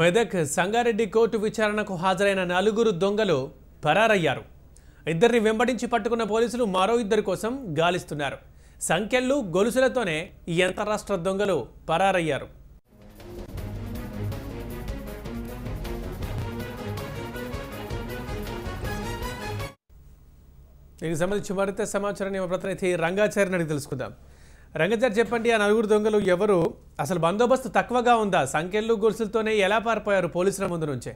Medak Sangareddy court విచారణకు హాజరైన నలుగురు దొంగలు పరారయ్యారు. ఇద్దరిని వెంబడించి పట్టుకున్న పోలీసులు మరో ఇద్దరి కోసం గాలిస్తున్నారు. సంఖ్యలు గొలుసులతోనే ఈ అంతరాష్ట్ర దొంగలు పరారయ్యారు. దీనికి సంబంధించి మరింత సమాచారాన్ని మా ప్రతినిధి రంగాచార్యని అడిగి తెలుసుకుందాం. రంగాచారి, చెప్పండి, ఆ నలుగురు దొంగలు ఎవరు? అసలు బందోబస్తు తక్కువగా ఉందా? సంఖ్యలు గొలుసులతోనే ఎలా పారిపోయారు పోలీసుల ముందు నుంచే?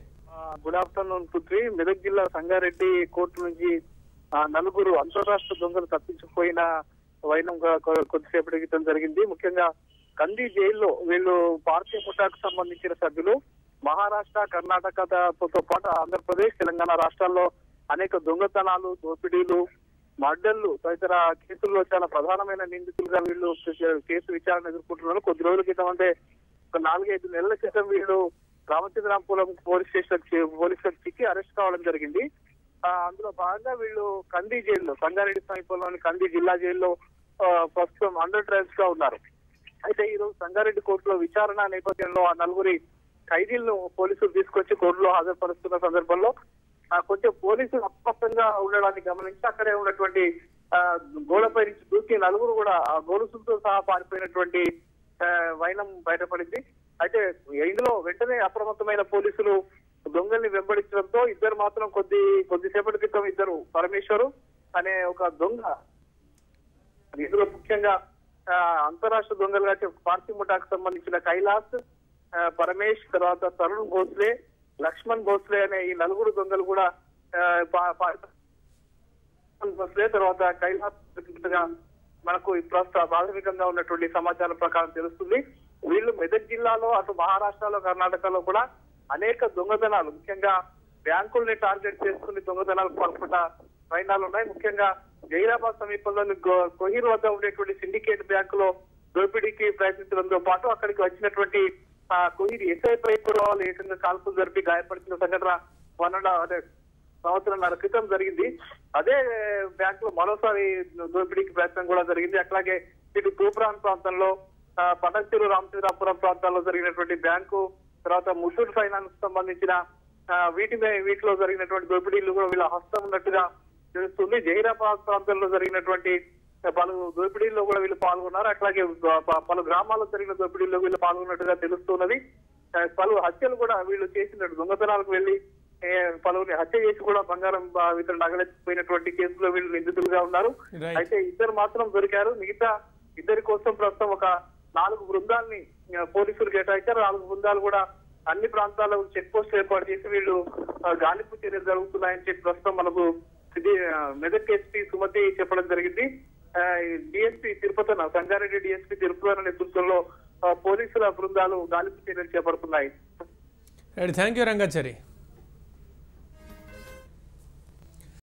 గుడ్ ఆఫ్టర్నూన్ పుత్రి. మెదక్ జిల్లా సంగారెడ్డి కోర్టు నుంచి నలుగురు అంతర్రాష్ట్ర దొంగలు తప్పించిపోయిన వైనం కొద్దిసేపటి క్రితం జరిగింది. ముఖ్యంగా కంది జైల్లో వీళ్ళు భారతీయ ముఠాకు సంబంధించిన సభ్యులు. మహారాష్ట్ర, కర్ణాటకతో పాటు ఆంధ్రప్రదేశ్, తెలంగాణ రాష్ట్రాల్లో అనేక దొంగతనాలు, దోపిడీలు, మర్డర్లు తదితర కేసుల్లో చాలా ప్రధానమైన నిందితులుగా వీళ్ళు కేసు విచారణ ఎదుర్కొంటున్నారు. కొద్ది రోజుల క్రితం, అంటే ఒక 4-5 నెలల క్రితం వీళ్ళు రామచంద్రాపురం పోలీసులకు చిక్కి అరెస్ట్ కావడం జరిగింది. అందులో భాగంగా వీళ్ళు కంది జైల్లో, సంగారెడ్డి సమీపంలోని కంది జిల్లా జైల్లో ప్రస్తుతం అండర్ ట్రయల్స్ గా ఉన్నారు. అయితే ఈ రోజు సంగారెడ్డి కోర్టులో విచారణ నేపథ్యంలో ఆ నలుగురి ఖైదీలను పోలీసులు తీసుకొచ్చి కోర్టులో హాజరుపరుస్తున్న సందర్భంలో కొంచెం పోలీసులు అస్పష్టంగా ఉండడాన్ని గమనించి అక్కడే ఉన్నటువంటి గోడపై నుంచి దూకి నలుగురు కూడా ఆ గొలుసులతో సహా పారిపోయినటువంటి వైనం బయటపడింది. అయితే ఇందులో వెంటనే అప్రమత్తమైన పోలీసులు దొంగల్ని వెంబడించడంతో ఇద్దరు మాత్రం కొద్దిసేపటి క్రితం ఇద్దరు పరమేశ్వరు అనే ఒక దొంగ, ఇందులో ముఖ్యంగా అంతరాష్ట్ర దొంగలుగా పార్టీ ముఠాకు సంబంధించిన కైలాస్, పరమేష్, తర్వాత తరుణ్ భోస్లే, లక్ష్మణ్ భోస్లే అనే ఈ నలుగురు దొంగలు కూడా భోస్లే తర్వాత కైలాస్ మనకు ప్రాథమికంగా ఉన్నటువంటి సమాచారం ప్రకారం తెలుస్తుంది. వీళ్ళు మెదక్ జిల్లాలో, అటు మహారాష్ట్రలో, కర్ణాటకలో కూడా అనేక దొంగతనాలు, ముఖ్యంగా బ్యాంకుల్ని టార్గెట్ చేసుకుని దొంగతనాలు పాల్పడ్డ వైనాలు ఉన్నాయి. ముఖ్యంగా జైరాబాద్ సమీపంలోని కోహీర్ వద్ద ఉండేటువంటి సిండికేట్ బ్యాంకులో దోపిడీకి ప్రయత్నించడంతో పాటు అక్కడికి వచ్చినటువంటి కోహీర్ ఎస్ఐపై కూడా వాళ్ళు ఏకంగా కాల్పులు జరిపి గాయపరిచిన సంఘటన 1.5 సంవత్సరాల క్రితం జరిగింది. అదే బ్యాంక్ లో మరోసారి దోపిడీకి ప్రయత్నం కూడా జరిగింది. అట్లాగే ఇటు తూప్రాన్ ప్రాంతంలో, పటంచెరు, రామచంద్రాపురం ప్రాంతాల్లో జరిగినటువంటి బ్యాంకు, తర్వాత ముత్తూట్ ఫైనాన్స్ సంబంధించిన వీటిలో జరిగినటువంటి దోపిడీలు కూడా వీళ్ళ హస్తం ఉన్నట్టుగా తెలుస్తుంది. జహీరాబాద్ ప్రాంతంలో జరిగినటువంటి పలు దోపిడీల్లో కూడా వీళ్ళు పాల్గొన్నారు. అట్లాగే పలు గ్రామాల్లో జరిగిన దోపిడీల్లో వీళ్ళు పాల్గొన్నట్టుగా తెలుస్తున్నది. పలు హత్యలు కూడా వీళ్ళు చేసినట్టు, దొంగతనాలకు వెళ్లి పలువురిని హత్య చేసి కూడా బంగారం ఇతర నగలెత్తిపోయినటువంటి కేసులో వీళ్ళు నిందితులుగా ఉన్నారు. అయితే ఇద్దరు మాత్రం దొరికారు. మిగతా ఇద్దరి కోసం ప్రస్తుతం ఒక 4 బృందాలని పోలీసులు కేటాయించారు. 4 బృందాలు కూడా అన్ని ప్రాంతాల్లో చెక్ పోస్ట్ ఏర్పాటు చేసి వీళ్ళు గాలింపు చర్యలు జరుగుతున్నాయని చెప్పి ప్రస్తుతం మనకు మెదక్ ఎస్పీ సుమతి చెప్పడం జరిగింది. డిఎస్పీ తిరుపతన, సంగారెడ్డి డిఎస్పీ తిరుపతన నేతృత్వంలో పోలీసుల బృందాలు గాలింపు చర్యలు చేపడుతున్నాయి. Thank you Rangachari.